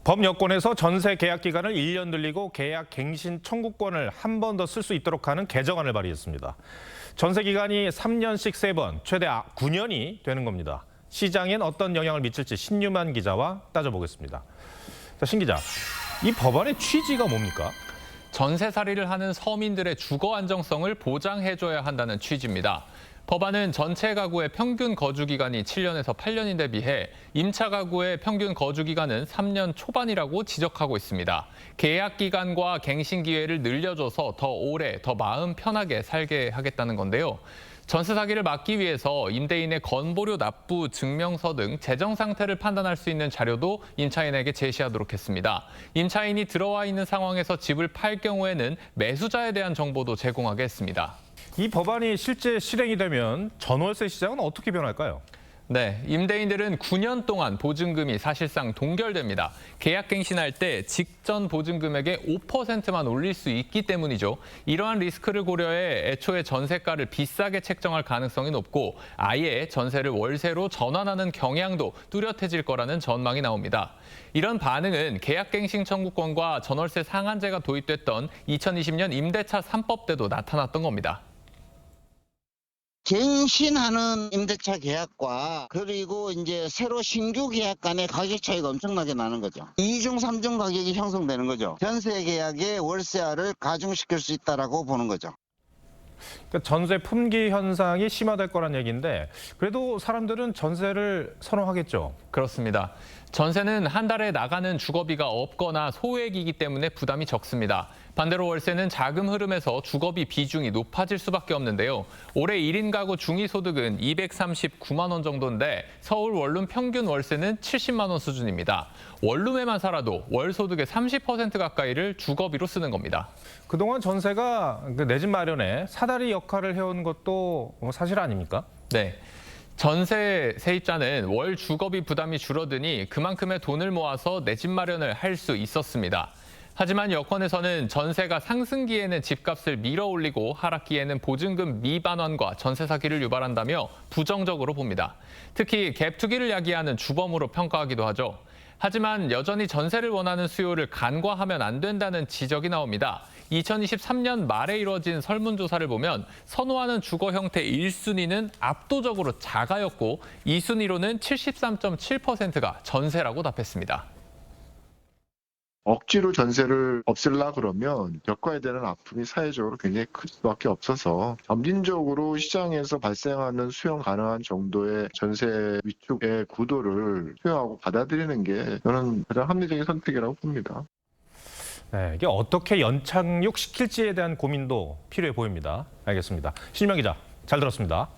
법 여건에서 전세 계약 기간을 1년 늘리고 계약 갱신 청구권을 한 번 더 쓸 수 있도록 하는 개정안을 발의했습니다. 전세 기간이 3년씩 3번, 최대 9년이 되는 겁니다. 시장엔 어떤 영향을 미칠지 신유만 기자와 따져보겠습니다. 자, 신 기자, 이 법안의 취지가 뭡니까? 전세살이를 하는 서민들의 주거 안정성을 보장해줘야 한다는 취지입니다. 법안은 전체 가구의 평균 거주 기간이 7년에서 8년인데 비해 임차 가구의 평균 거주 기간은 3년 초반이라고 지적하고 있습니다. 계약 기간과 갱신 기회를 늘려줘서 더 오래, 더 마음 편하게 살게 하겠다는 건데요. 전세 사기를 막기 위해서 임대인의 건보료 납부 증명서 등 재정 상태를 판단할 수 있는 자료도 임차인에게 제시하도록 했습니다. 임차인이 들어와 있는 상황에서 집을 팔 경우에는 매수자에 대한 정보도 제공하게 했습니다. 이 법안이 실제 실행이 되면 전월세 시장은 어떻게 변할까요? 네, 임대인들은 9년 동안 보증금이 사실상 동결됩니다. 계약 갱신할 때 직전 보증금액의 5%만 올릴 수 있기 때문이죠. 이러한 리스크를 고려해 애초에 전세가를 비싸게 책정할 가능성이 높고 아예 전세를 월세로 전환하는 경향도 뚜렷해질 거라는 전망이 나옵니다. 이런 반응은 계약갱신 청구권과 전월세 상한제가 도입됐던 2020년 임대차 3법 때도 나타났던 겁니다. 갱신하는 임대차 계약과 그리고 이제 새로 신규 계약 간의 가격 차이가 엄청나게 나는 거죠. 2중, 3중 가격이 형성되는 거죠. 전세 계약의 월세화를 가중시킬 수 있다라고 보는 거죠. 그러니까 전세 품귀 현상이 심화될 거란 얘기인데 그래도 사람들은 전세를 선호하겠죠. 그렇습니다. 전세는 한 달에 나가는 주거비가 없거나 소액이기 때문에 부담이 적습니다. 반대로 월세는 자금 흐름에서 주거비 비중이 높아질 수밖에 없는데요. 올해 1인 가구 중위소득은 239만 원 정도인데 서울 원룸 평균 월세는 70만 원 수준입니다. 원룸에만 살아도 월 소득의 30% 가까이를 주거비로 쓰는 겁니다. 그동안 전세가 내 집 마련에 사다리 역할을 해온 것도 사실 아닙니까? 네. 전세 세입자는 월 주거비 부담이 줄어드니 그만큼의 돈을 모아서 내 집 마련을 할 수 있었습니다. 하지만 여권에서는 전세가 상승기에는 집값을 밀어올리고 하락기에는 보증금 미반환과 전세 사기를 유발한다며 부정적으로 봅니다. 특히 갭 투기를 야기하는 주범으로 평가하기도 하죠. 하지만 여전히 전세를 원하는 수요를 간과하면 안 된다는 지적이 나옵니다. 2023년 말에 이뤄진 설문조사를 보면 선호하는 주거 형태 1순위는 압도적으로 자가였고 2순위로는 73.7%가 전세라고 답했습니다. 억지로 전세를 없앨라 그러면 겪어야 되는 아픔이 사회적으로 굉장히 클 수밖에 없어서 점진적으로 시장에서 발생하는 수용 가능한 정도의 전세 위축의 구도를 수용하고 받아들이는 게 저는 가장 합리적인 선택이라고 봅니다. 네, 이게 어떻게 연착륙시킬지에 대한 고민도 필요해 보입니다. 알겠습니다. 신유만 기자, 잘 들었습니다.